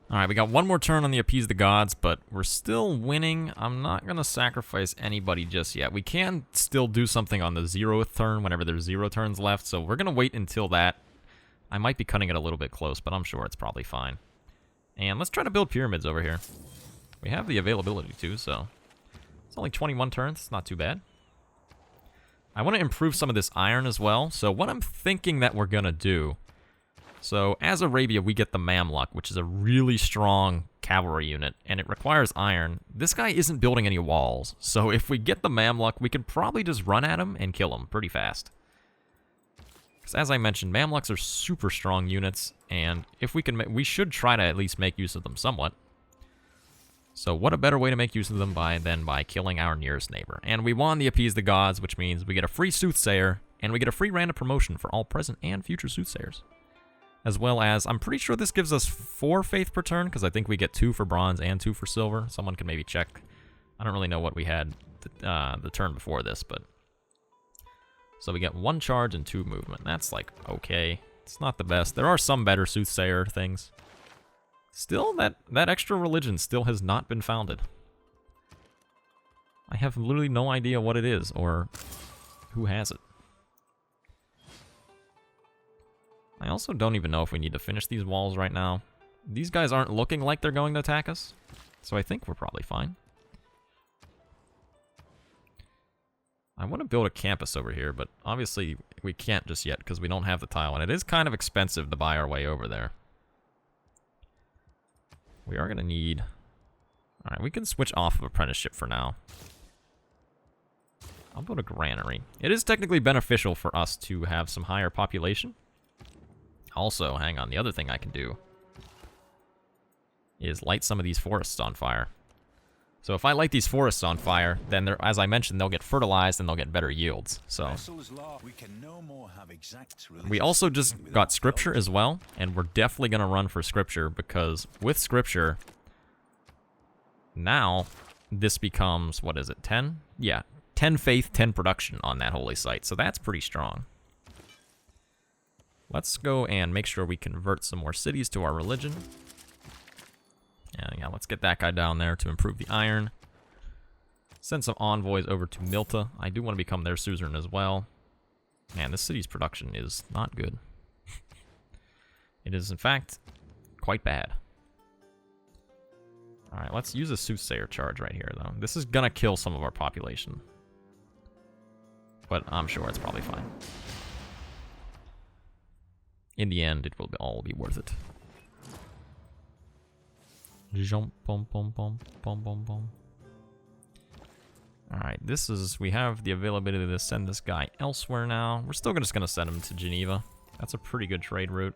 Alright, we got one more turn on the Appease the Gods, but we're still winning. I'm not going to sacrifice anybody just yet. We can still do something on the 0th turn whenever there's 0 turns left, so we're going to wait until that. I might be cutting it a little bit close, but I'm sure it's probably fine. And let's try to build pyramids over here. We have the availability to, so it's only 21 turns. It's not too bad. I want to improve some of this iron as well, so what I'm thinking that we're going to do... So, as Arabia, we get the Mamluk, which is a really strong cavalry unit, and it requires iron. This guy isn't building any walls, so if we get the Mamluk, we can probably just run at him and kill him pretty fast. Because as I mentioned, Mamluks are super strong units, and if we can, we should try to at least make use of them somewhat. So what a better way to make use of them than by killing our nearest neighbor. And we won the Appease the Gods, which means we get a free Soothsayer, and we get a free random promotion for all present and future Soothsayers. As well as, I'm pretty sure this gives us 4 faith per turn, because I think we get 2 for bronze and 2 for silver. Someone can maybe check. I don't really know what we had the turn before this, but... So we get 1 charge and 2 movement. That's, like, okay. It's not the best. There are some better Soothsayer things. Still, that extra religion still has not been founded. I have literally no idea what it is, or who has it. I also don't even know if we need to finish these walls right now. These guys aren't looking like they're going to attack us, so I think we're probably fine. I want to build a campus over here, but obviously we can't just yet because we don't have the tile, and it is kind of expensive to buy our way over there. We are going to need... Alright, we can switch off of apprenticeship for now. I'll build a granary. It is technically beneficial for us to have some higher population. Also, hang on, the other thing I can do is light some of these forests on fire. So if I light these forests on fire, then, as I mentioned, they'll get fertilized and they'll get better yields. So we also just got Scripture as well, and we're definitely going to run for Scripture, because with Scripture, now this becomes, what is it, 10? Yeah, 10 faith, 10 production on that holy site, so that's pretty strong. Let's go and make sure we convert some more cities to our religion. Yeah, let's get that guy down there to improve the iron. Send some envoys over to Milta. I do want to become their suzerain as well. Man, this city's production is not good. It is, in fact, quite bad. Alright, let's use a soothsayer charge right here, though. This is gonna kill some of our population. But I'm sure it's probably fine. In the end, it will all be worth it. Jump, bum, bum, bum, bum, bum, bum. Alright, this is... We have the availability to send this guy elsewhere now. We're still just gonna send him to Geneva. That's a pretty good trade route.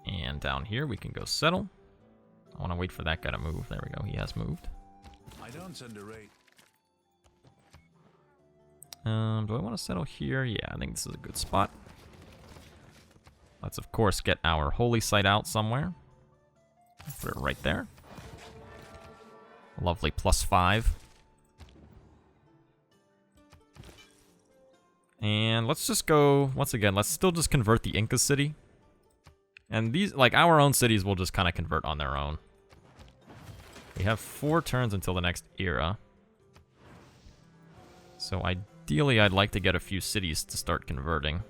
And down here, we can go settle. I want to wait for that guy to move. There we go, he has moved. I don't underrate. Do I want to settle here? Yeah, I think this is a good spot. Let's, of course, get our holy site out somewhere. Put it right there. Lovely +5. And let's just go, once again, let's still just convert the Inca city. And these, like, our own cities will just kind of convert on their own. We have 4 turns until the next era. So ideally, I'd like to get a few cities to start converting.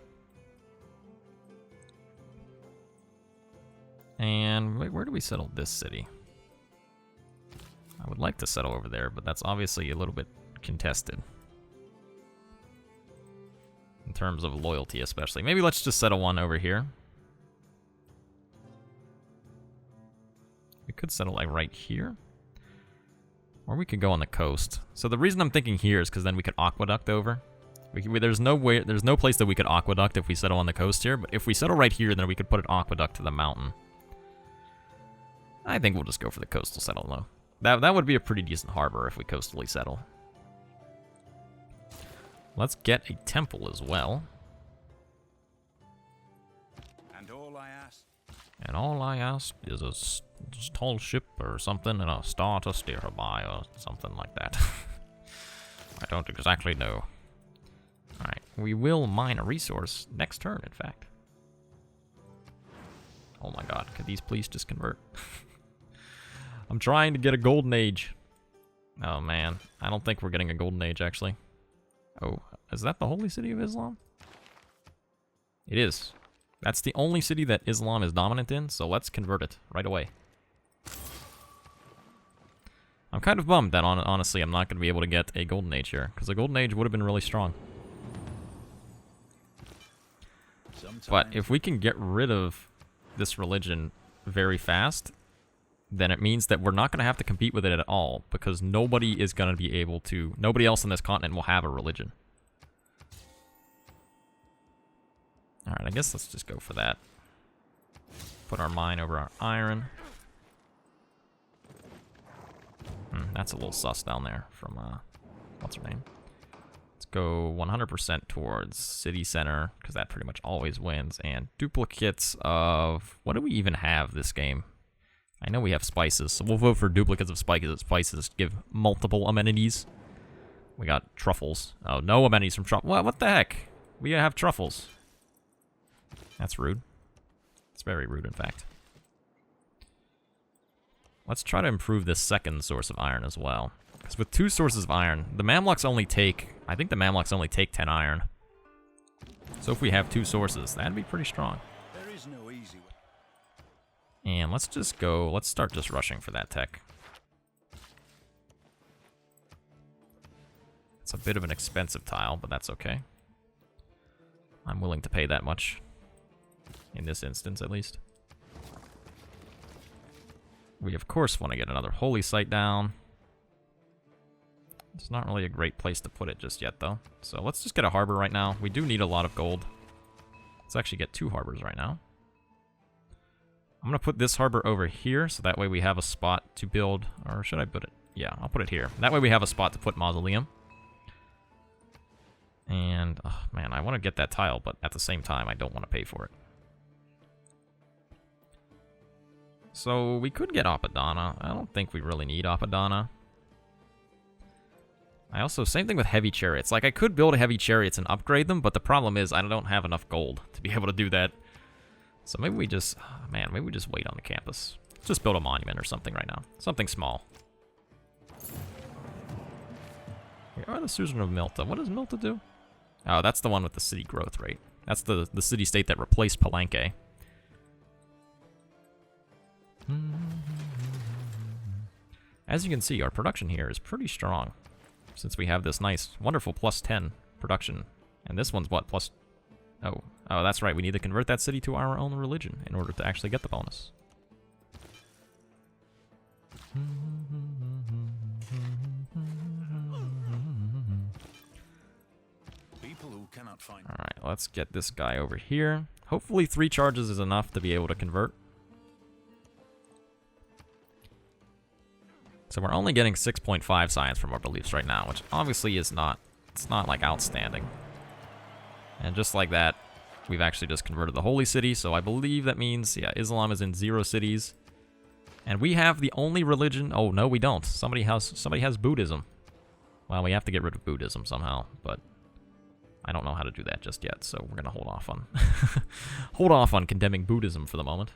And where do we settle this city? I would like to settle over there, but that's obviously a little bit contested. In terms of loyalty, especially. Maybe let's just settle one over here. We could settle, like, right here. Or we could go on the coast. So the reason I'm thinking here is because then we could aqueduct over. There's no place that we could aqueduct if we settle on the coast here, but if we settle right here, then we could put an aqueduct to the mountain. I think we'll just go for the coastal settle, though. That would be a pretty decent harbor if we coastally settle. Let's get a temple as well. And all I ask. And all I ask is a tall ship or something and a star to steer her by or something like that. I don't exactly know. Alright, we will mine a resource next turn, in fact. Oh my god, could these please just convert? I'm trying to get a golden age. Oh man, I don't think we're getting a golden age, actually. Oh, is that the holy city of Islam? It is. That's the only city that Islam is dominant in, so let's convert it right away. I'm kind of bummed that, honestly, I'm not going to be able to get a golden age here, because a golden age would have been really strong. But if we can get rid of this religion very fast, then it means that we're not going to have to compete with it at all, because nobody is going to be able to... Nobody else on this continent will have a religion. Alright, I guess let's just go for that. Put our mine over our iron. That's a little sus down there from, what's her name? Let's go 100% towards city center, because that pretty much always wins. And duplicates of... What do we even have this game? I know we have spices, so we'll vote for duplicates of spices. Spices give multiple amenities. We got truffles. Oh, no amenities from truffles. What the heck? We have truffles. That's rude. It's very rude, in fact. Let's try to improve this second source of iron as well. Because with 2 sources of iron, the Mamluks only take... I think the Mamluks only take 10 iron. So if we have 2 sources, that'd be pretty strong. There is no easy way. And let's just go... Let's start just rushing for that tech. It's a bit of an expensive tile, but that's okay. I'm willing to pay that much. In this instance, at least. We, of course, want to get another holy site down. It's not really a great place to put it just yet, though. So let's just get a harbor right now. We do need a lot of gold. Let's actually get 2 harbors right now. I'm going to put this harbor over here, so that way we have a spot to build... Or should I put it? Yeah, I'll put it here. That way we have a spot to put Mausoleum. And, oh, man, I want to get that tile, but at the same time, I don't want to pay for it. So, we could get Apadana. I don't think we really need Apadana. I also, same thing with heavy chariots. Like, I could build heavy chariots and upgrade them, but the problem is I don't have enough gold to be able to do that. So maybe we just, man, maybe we just wait on the campus. Just build a monument or something right now. Something small. We are the Suzerain of Milta. What does Milta do? Oh, that's the one with the city growth rate. That's the city-state that replaced Palenque. As you can see, our production here is pretty strong. Since we have this nice, wonderful plus 10 production. And this one's what, plus... Oh, that's right. We need to convert that city to our own religion in order to actually get the bonus. People who cannot find... Alright, let's get this guy over here. Hopefully 3 charges is enough to be able to convert. So we're only getting 6.5 science from our beliefs right now, which obviously is not, it's not like outstanding. And just like that, we've actually just converted the holy city, so I believe that means, yeah, Islam is in 0 cities. And we have the only religion, oh no we don't, somebody has Buddhism. Well, we have to get rid of Buddhism somehow, but I don't know how to do that just yet, so we're gonna hold off on, hold off on condemning Buddhism for the moment.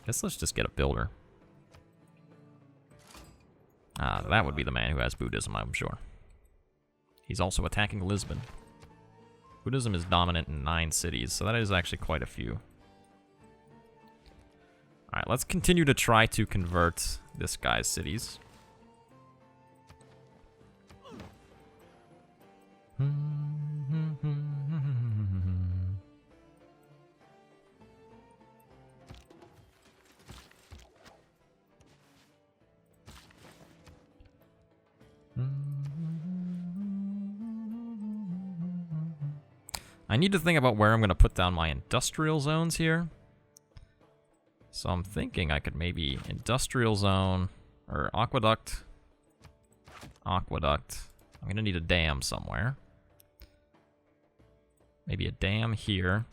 Guess let's just get a builder. That would be the man who has Buddhism, I'm sure. He's also attacking Lisbon. Buddhism is dominant in 9 cities, so that is actually quite a few. Alright, let's continue to try to convert this guy's cities. I need to think about where I'm going to put down my industrial zones here. So I'm thinking I could maybe industrial zone, or aqueduct. Aqueduct. I'm going to need a dam somewhere. Maybe a dam here.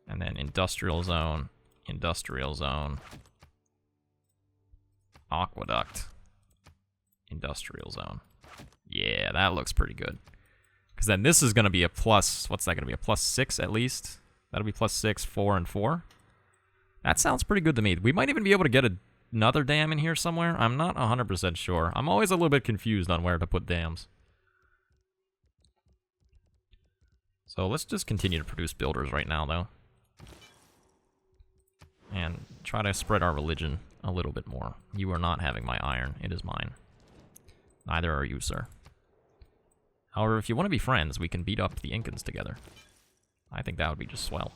And then industrial zone, aqueduct, industrial zone. Yeah, that looks pretty good. Because then this is going to be a plus... What's that going to be? A plus 6 at least? That'll be plus 6, 4, and 4. That sounds pretty good to me. We might even be able to get another dam in here somewhere. I'm not 100% sure. I'm always a little bit confused on where to put dams. So let's just continue to produce builders right now, though. And try to spread our religion a little bit more. You are not having my iron. It is mine. Neither are you, sir. However, if you want to be friends, we can beat up the Incans together. I think that would be just swell.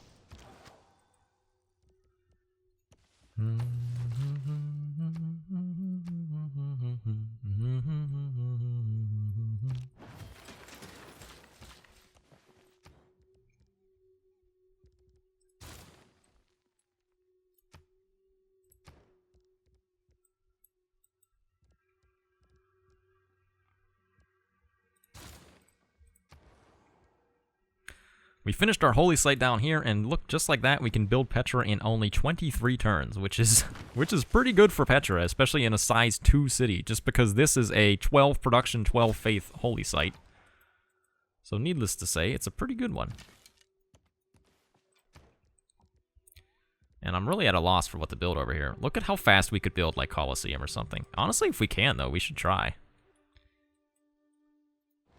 We finished our holy site down here, and look, just like that, we can build Petra in only 23 turns, which is pretty good for Petra, especially in a size 2 city, just because this is a 12 production, 12 faith holy site. So needless to say, it's a pretty good one. And I'm really at a loss for what to build over here. Look at how fast we could build, like, Colosseum or something. Honestly, if we can, though, we should try.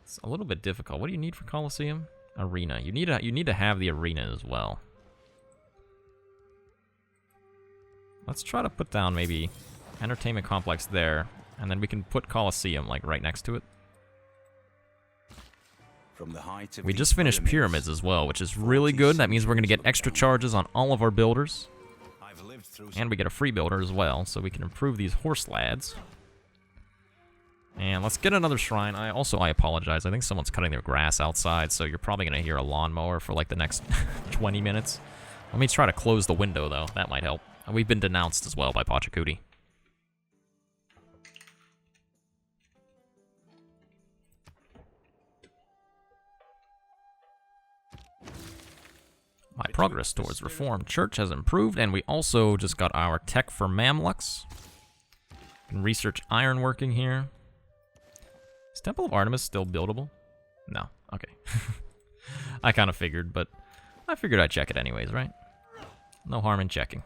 It's a little bit difficult. What do you need for Colosseum? Arena. You need to have the arena as well. Let's try to put down maybe entertainment complex there, and then we can put Colosseum like right next to it. From the height of We just finished pyramids as well, which is really good. That means we're going to get extra charges on all of our builders. I've lived through And we get a free builder as well, so we can improve these horse lads. And let's get another shrine. I apologize. I think someone's cutting their grass outside, so you're probably going to hear a lawnmower for like the next 20 minutes. Let me try to close the window, though. That might help. We've been denounced as well by Pachacuti. My progress towards Reformed Church has improved, and we also just got our tech for Mamluks. Can research ironworking here. Is Temple of Artemis still buildable? No. Okay. I kind of figured, but I figured I'd check it anyways, right? No harm in checking.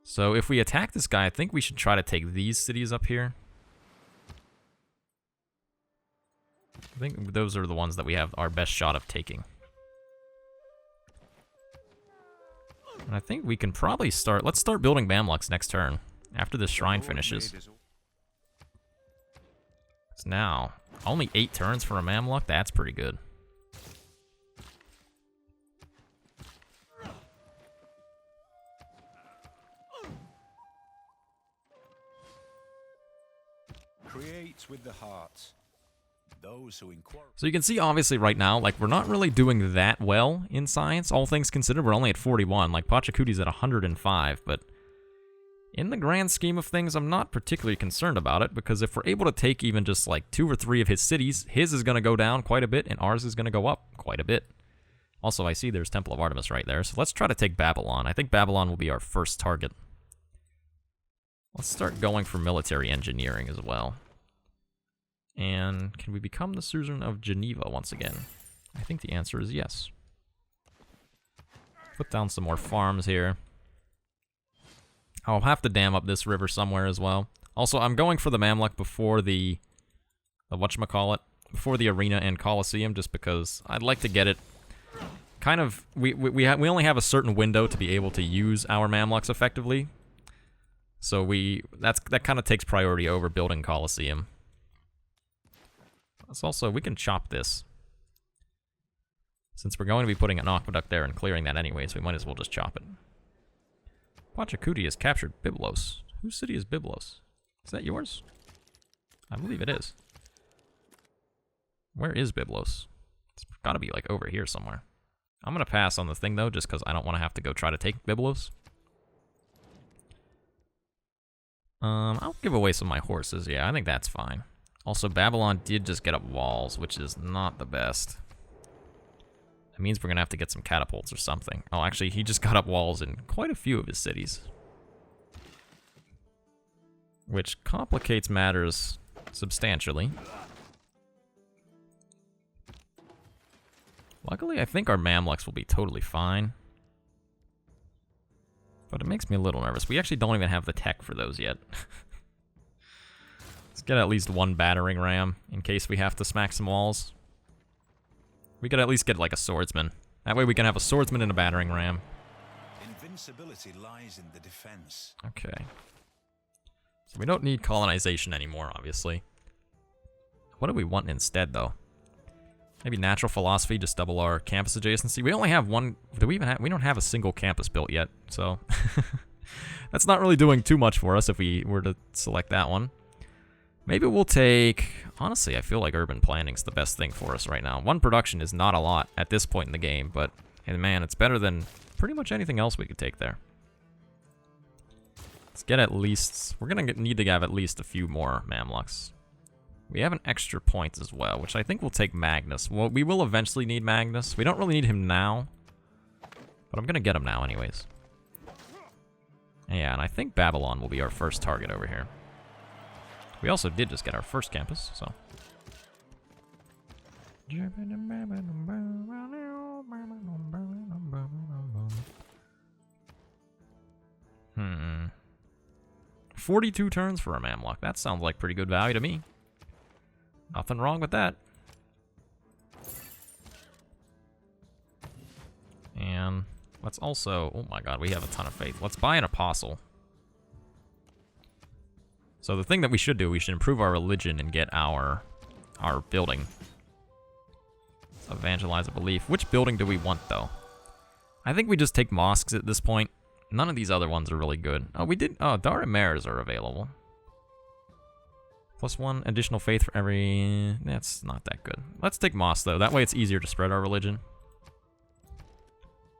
So if we attack this guy, I think we should try to take these cities up here. I think those are the ones that we have our best shot of taking. And I think we can probably start... Let's start building Mamluks next turn, after this shrine finishes. It's now only 8 turns for a Mamluk. That's pretty good. creates with the heart. Those who inquire. So you can see, obviously, right now, like, we're not really doing that well in science, all things considered. We're only at 41. Like, Pachacuti's at 105, but in the grand scheme of things, I'm not particularly concerned about it, because if we're able to take even just, like, 2 or 3 of his cities, his is going to go down quite a bit, and ours is going to go up quite a bit. Also, I see there's Temple of Artemis right there, so let's try to take Babylon. I think Babylon will be our first target. Let's start going for military engineering as well. And can we become the suzerain of Geneva once again? I think the answer is yes. Put down some more farms here. I'll have to dam up this river somewhere as well. Also, I'm going for the Mamluk before the whatchamacallit, before the arena and Colosseum, just because I'd like to get it kind of... We only have a certain window to be able to use our Mamluks effectively. So that kind of takes priority over building Colosseum. It's also, we can chop this. Since we're going to be putting an aqueduct there and clearing that anyways, we might as well just chop it. Pachacuti has captured Byblos. Whose city is Byblos? Is that yours? I believe it is. Where is Byblos? It's got to be like over here somewhere. I'm going to pass on the thing though, just because I don't want to have to go try to take Byblos. I'll give away some of my horses. Yeah, I think that's fine. Also, Babylon did just get up walls, which is not the best. That means we're going to have to get some catapults or something. Oh, actually, he just got up walls in quite a few of his cities. Which complicates matters substantially. Luckily, I think our Mamluks will be totally fine. But it makes me a little nervous. We actually don't even have the tech for those yet. Let's get at least one battering ram in case we have to smack some walls. We could at least get like a swordsman. That way we can have a swordsman and a battering ram. Invincibility lies in the defense. Okay. So we don't need colonization anymore, obviously. What do we want instead, though? Maybe natural philosophy, just double our campus adjacency. We only have one. Do we even have? We don't have a single campus built yet, so that's not really doing too much for us if we were to select that one. Maybe we'll take. Honestly, I feel like urban planning's the best thing for us right now. One production is not a lot at this point in the game, but man, it's better than pretty much anything else we could take there. Let's get at least. We're gonna need to have at least a few more Mamluks. We have an extra point as well, which I think we'll take Magnus. Well, we will eventually need Magnus. We don't really need him now, but I'm going to get him now anyways. Yeah, and I think Babylon will be our first target over here. We also did just get our first campus, so. 42 turns for a Mamluk. That sounds like pretty good value to me. Nothing wrong with that. And let's also... Oh my god, we have a ton of faith. Let's buy an apostle. So the thing that we should do, we should improve our religion and get our building. Evangelize a belief. Which building do we want, though? I think we just take mosques at this point. None of these other ones are really good. Oh, we did... Oh, Darimares are available. +1 additional faith for every... That's not that good. Let's take mosques, though. That way it's easier to spread our religion.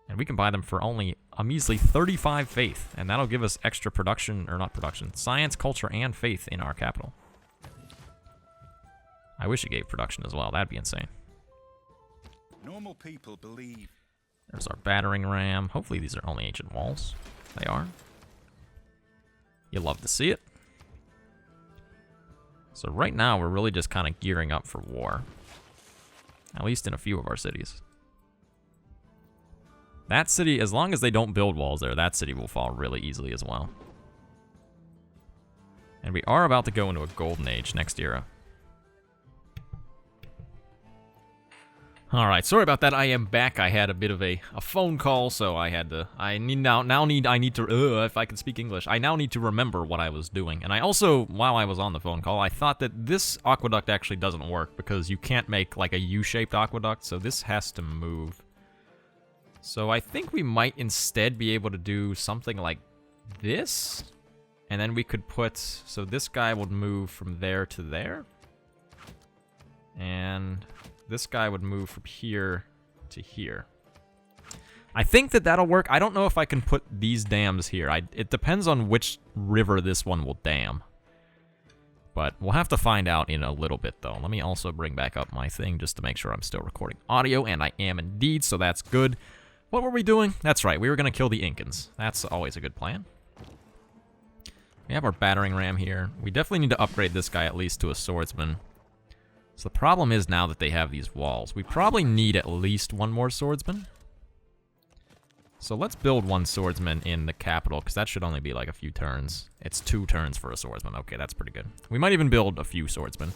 And we can buy them for only a measly 35 faith. And that'll give us extra production, or not production, science, culture, and faith in our capital. I wish it gave production as well. That'd be insane. Normal people believe. There's our battering ram. Hopefully these are only ancient walls. They are. You'll love to see it. So right now, we're really just kind of gearing up for war. At least in a few of our cities. That city, as long as they don't build walls there, that city will fall really easily as well. And we are about to go into a golden age next era. Alright, sorry about that. I am back. I had a bit of a phone call, so I had to... I need to... if I can speak English. I now need to remember what I was doing. And I also, while I was on the phone call, I thought that this aqueduct actually doesn't work because you can't make like a U-shaped aqueduct, so this has to move. So I think we might instead be able to do something like this. And then we could put... So this guy would move from there to there. And... this guy would move from here to here. I think that that'll work. I don't know if I can put these dams here. It depends on which river this one will dam. But we'll have to find out in a little bit, though. Let me also bring back up my thing just to make sure I'm still recording audio, and I am indeed, so that's good. What were we doing? That's right, we were going to kill the Incans. That's always a good plan. We have our battering ram here. We definitely need to upgrade this guy at least to a swordsman. So the problem is now that they have these walls, we probably need at least one more swordsman. So let's build one swordsman in the capital, because that should only be like a few turns. It's 2 turns for a swordsman. Okay, that's pretty good. We might even build a few swordsmen.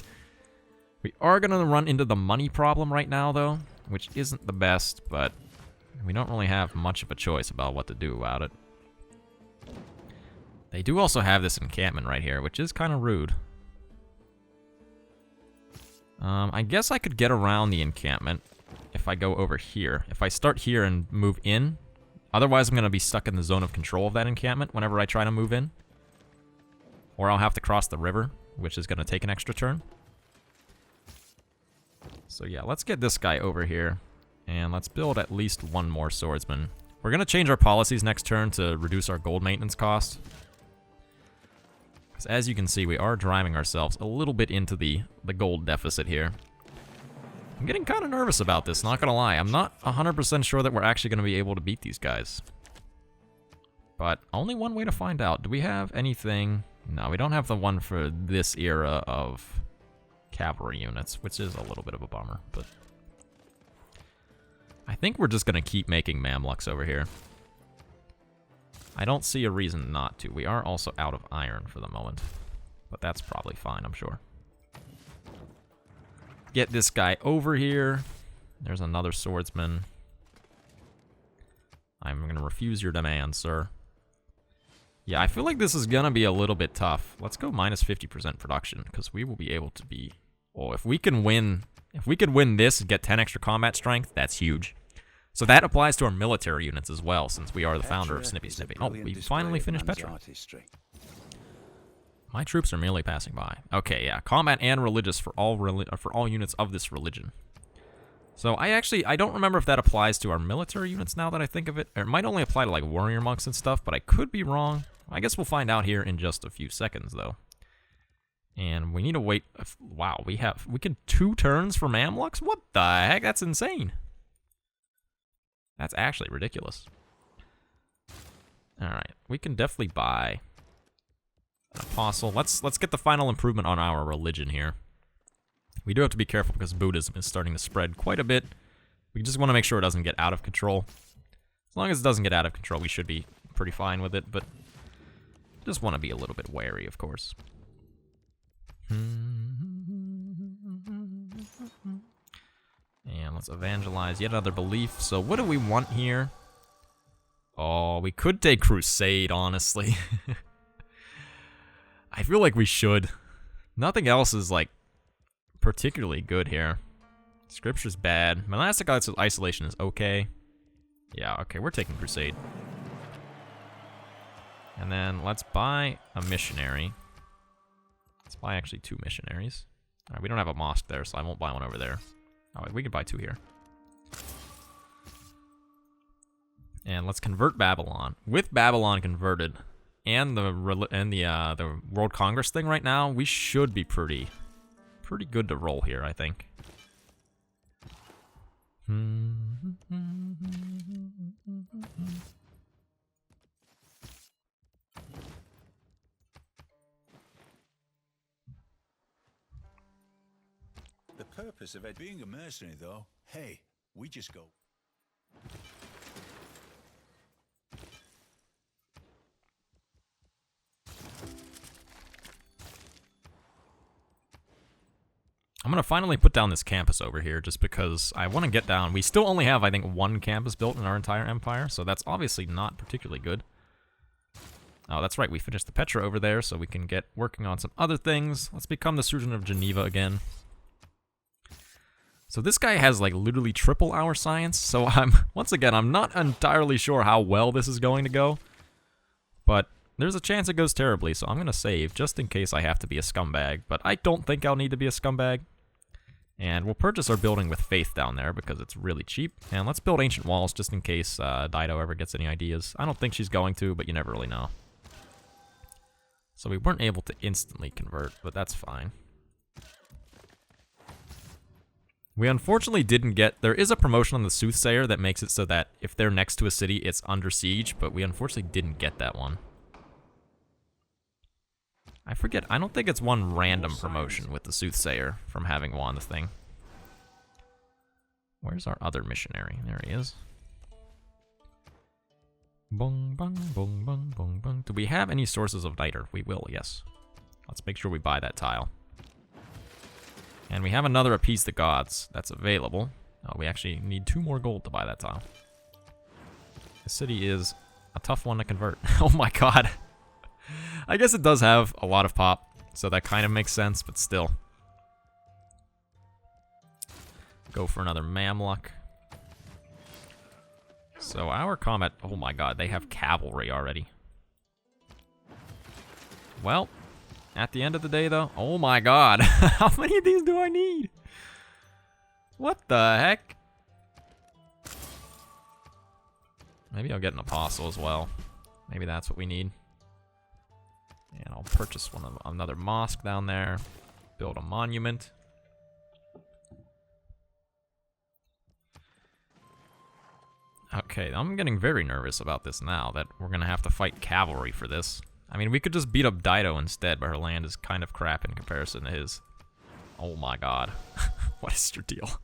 We are going to run into the money problem right now, though, which isn't the best, but we don't really have much of a choice about what to do about it. They do also have this encampment right here, which is kind of rude. I guess I could get around the encampment if I go over here. If I start here and move in. Otherwise, I'm going to be stuck in the zone of control of that encampment whenever I try to move in. Or I'll have to cross the river, which is going to take an extra turn. So yeah, let's get this guy over here. And let's build at least one more swordsman. We're going to change our policies next turn to reduce our gold maintenance cost. Because as you can see, we are driving ourselves a little bit into the gold deficit here. I'm getting kind of nervous about this, not going to lie. I'm not 100% sure that we're actually going to be able to beat these guys. But only one way to find out. Do we have anything? No, we don't have the one for this era of cavalry units, which is a little bit of a bummer, but I think we're just going to keep making Mamluks over here. I don't see a reason not to. We are also out of iron for the moment, but that's probably fine, I'm sure. Get this guy over here. There's another swordsman. I'm going to refuse your demand, sir. Yeah, I feel like this is going to be a little bit tough. Let's go minus 50% production, because we will be able to be... Oh, if we can win... If we could win this and get 10 extra combat strength, that's huge. So that applies to our military units as well, since we are the founder of Snippy Snippy. Oh, we finally finished Petra. My troops are merely passing by. Okay, yeah, combat and religious for all units of this religion. So I don't remember if that applies to our military units now that I think of it. Or it might only apply to like warrior monks and stuff, but I could be wrong. I guess we'll find out here in just a few seconds, though. And we need to wait. Wow, we can 2 turns for Mamluks? What the heck? That's insane. That's actually ridiculous. All right, we can definitely buy an apostle. Let's get the final improvement on our religion here. We do have to be careful because Buddhism is starting to spread quite a bit. We just want to make sure it doesn't get out of control. As long as it doesn't get out of control, we should be pretty fine with it, but just want to be a little bit wary, of course. And let's evangelize yet another belief. So what do we want here? Oh, we could take Crusade, honestly. I feel like we should. Nothing else is, like, particularly good here. Scripture's bad. Monastic isolation is okay. Yeah, okay, we're taking Crusade. And then let's buy a missionary. Let's buy actually 2 missionaries. Alright, we don't have a mosque there, so I won't buy one over there. Alright, we can buy 2 here. And let's convert Babylon. With Babylon converted and the World Congress thing right now, we should be pretty good to roll here, I think. The purpose of it being a mercenary, though, hey, we just go. I'm going to finally put down this campus over here just because I want to get down. We still only have, I think, 1 campus built in our entire empire, so that's obviously not particularly good. Oh, that's right, we finished the Petra over there, so we can get working on some other things. Let's become the Surgeon of Geneva again. So this guy has, like, literally triple our science, so once again, I'm not entirely sure how well this is going to go. But there's a chance it goes terribly, so I'm going to save just in case I have to be a scumbag. But I don't think I'll need to be a scumbag. And we'll purchase our building with faith down there because it's really cheap. And let's build ancient walls just in case Dido ever gets any ideas. I don't think she's going to, but you never really know. So we weren't able to instantly convert, but that's fine. We unfortunately didn't get... There is a promotion on the Soothsayer that makes it so that if they're next to a city, it's under siege, but we unfortunately didn't get that one. I forget, I don't think it's one random promotion with the Soothsayer from having won the thing. Where's our other missionary? There he is. Bung, bung, bung, bung, bung, bung. Do we have any sources of niter? We will, yes. Let's make sure we buy that tile. And we have another Appease the Gods that's available. Oh, we actually need 2 more gold to buy that tile. The city is a tough one to convert. Oh my god. I guess it does have a lot of pop, so that kind of makes sense, but still. Go for another Mamluk. So our combat... Oh my god, they have cavalry already. Well, at the end of the day, though... Oh my god, how many of these do I need? What the heck? Maybe I'll get an apostle as well. Maybe that's what we need. And I'll purchase another mosque down there. Build a monument. Okay, I'm getting very nervous about this now, that we're going to have to fight cavalry for this. I mean, we could just beat up Dido instead, but her land is kind of crap in comparison to his. Oh my god. What is your deal?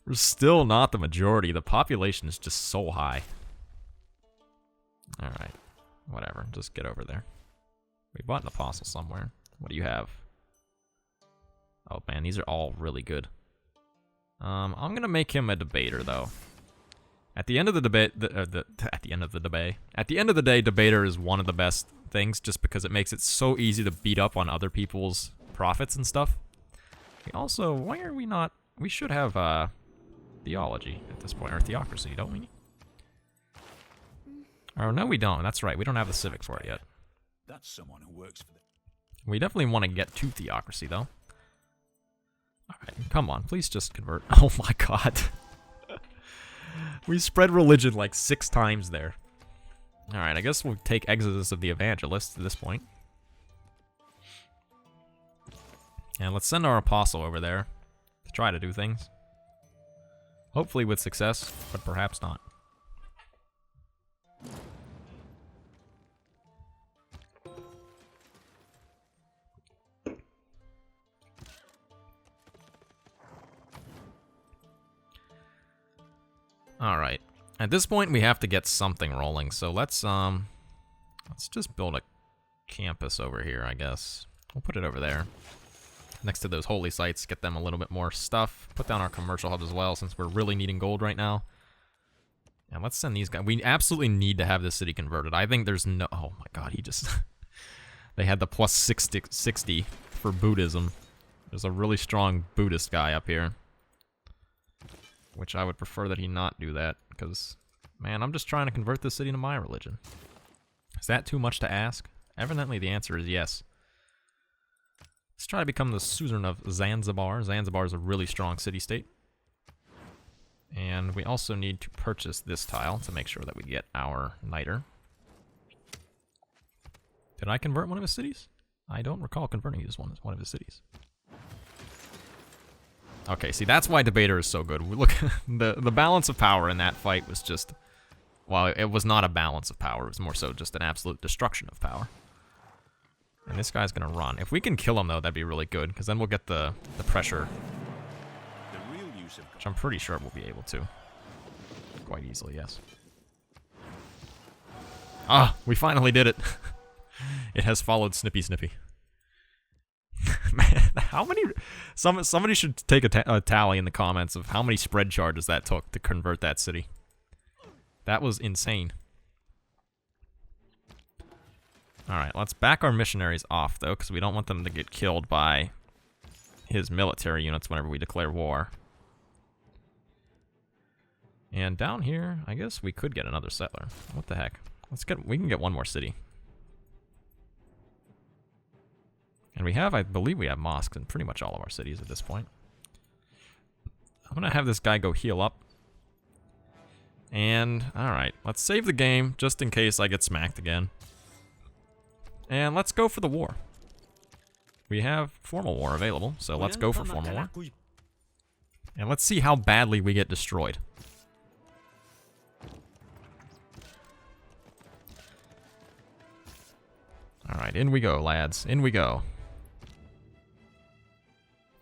We're still not the majority. The population is just so high. Alright. Whatever. Just get over there. We bought an apostle somewhere. What do you have? Oh man, these are all really good. I'm gonna make him a debater though. At the end of the debate, at the end of the day, debater is one of the best things, just because it makes it so easy to beat up on other people's profits and stuff. We also, why are we not? We should have theology at this point, or theocracy, don't we? Oh no, we don't. That's right. We don't have the civic for it yet. That's someone who works for them. We definitely want to get to theocracy though. All right, come on, please just convert. Oh my god. We spread religion like 6 times there. Alright, I guess we'll take Exodus of the Evangelists at this point. And let's send our apostle over there to try to do things. Hopefully with success, but perhaps not. Alright. At this point, we have to get something rolling, so let's just build a campus over here, I guess. We'll put it over there. Next to those holy sites, get them a little bit more stuff. Put down our commercial hub as well, since we're really needing gold right now. And let's send these guys. We absolutely need to have this city converted. I think there's no... Oh my god, he just... They had the plus 60 for Buddhism. There's a really strong Buddhist guy up here. Which I would prefer that he not do that, because, man, I'm just trying to convert this city to my religion. Is that too much to ask? Evidently the answer is yes. Let's try to become the suzerain of Zanzibar. Zanzibar is a really strong city-state. And we also need to purchase this tile to make sure that we get our niter. Did I convert one of his cities? I don't recall converting this one of his cities. Okay, see, that's why Debater is so good. Look, the balance of power in that fight was just... Well, it was not a balance of power. It was more so just an absolute destruction of power. And this guy's gonna run. If we can kill him, though, that'd be really good, because then we'll get the pressure. The real use of Which I'm pretty sure we'll be able to. Quite easily, yes. Ah, we finally did it. It has followed Snippy Snippy. Man, how many... Somebody should take a tally in the comments of how many spread charges that took to convert that city. That was insane. Alright, let's back our missionaries off, though, because we don't want them to get killed by his military units whenever we declare war. And down here, I guess we could get another settler. What the heck? We can get one more city. And we have, I believe we have mosques in pretty much all of our cities at this point. I'm going to have this guy go heal up. And, alright, let's save the game just in case I get smacked again. And let's go for the war. We have formal war available, so let's go for formal war. And let's see how badly we get destroyed. Alright, in we go, lads. In we go.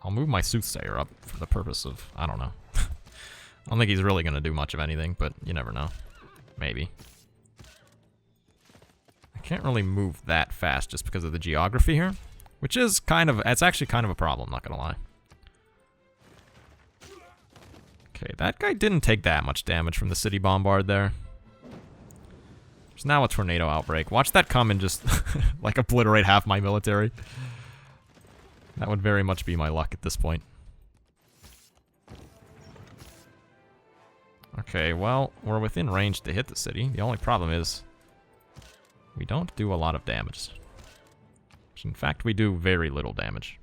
I'll move my soothsayer up for the purpose of... I don't know. I don't think he's really going to do much of anything, but you never know. Maybe. I can't really move that fast just because of the geography here. Which is kind of... It's actually kind of a problem, not going to lie. Okay, that guy didn't take that much damage from the city bombard there. There's now a tornado outbreak. Watch that come and just, like, obliterate half my military. That would very much be my luck at this point. Okay, well, we're within range to hit the city. The only problem is we don't do a lot of damage. In fact, we do very little damage.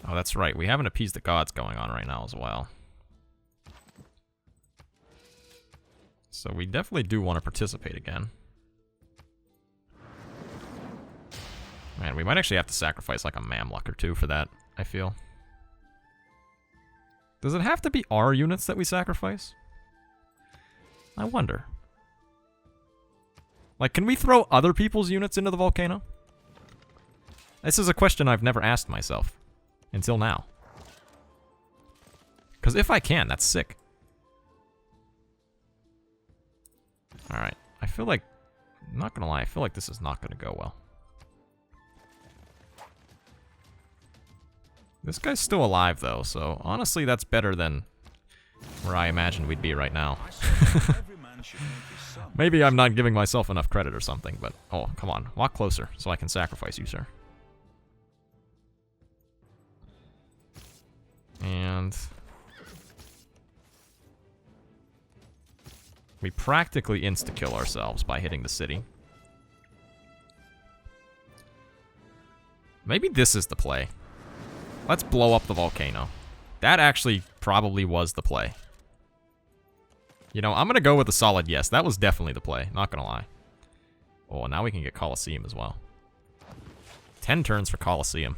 Oh, that's right. We haven't appeased the gods going on right now as well. So we definitely do want to participate again. Man, we might actually have to sacrifice like a Mamluk or two for that, I feel. Does it have to be our units that we sacrifice? I wonder. Like, can we throw other people's units into the volcano? This is a question I've never asked myself. Until now. Because if I can, that's sick. Alright. I feel like... I'm not gonna lie, I feel like this is not gonna go well. This guy's still alive, though, so honestly, that's better than where I imagined we'd be right now. Maybe I'm not giving myself enough credit or something, but... Oh, come on. Walk closer so I can sacrifice you, sir. And... we practically insta-kill ourselves by hitting the city. Maybe this is the play. Let's blow up the volcano. That actually probably was the play. You know, I'm going to go with a solid yes. That was definitely the play. Not going to lie. Oh, now we can get Colosseum as well. 10 turns for Colosseum.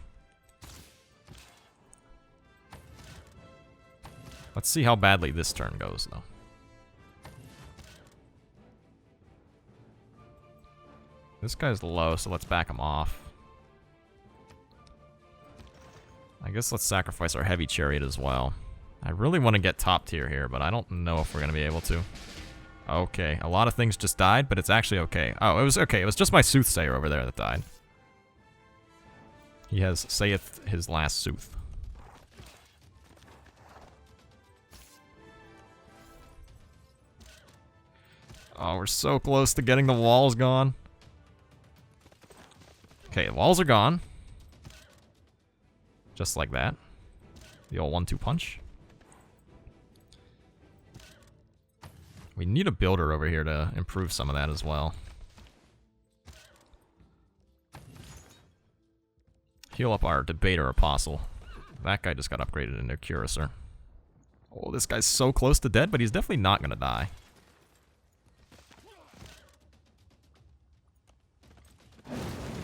Let's see how badly this turn goes, though. This guy's low, so let's back him off. I guess let's sacrifice our heavy chariot as well. I really want to get top tier here, but I don't know if we're going to be able to. Okay, a lot of things just died, but it's actually okay. Oh, it was okay. It was just my soothsayer over there that died. He has saith his last sooth. Oh, we're so close to getting the walls gone. Okay, the walls are gone. Just like that. The old 1-2 punch. We need a builder over here to improve some of that as well. Heal up our debater apostle. That guy just got upgraded into Cuirassor. Oh, this guy's so close to dead, but he's definitely not going to die.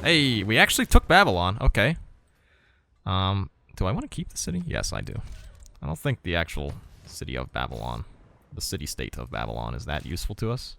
Hey, we actually took Babylon. Okay. Do I want to keep the city? Yes, I do. I don't think the actual city of Babylon, the city-state of Babylon, is that useful to us.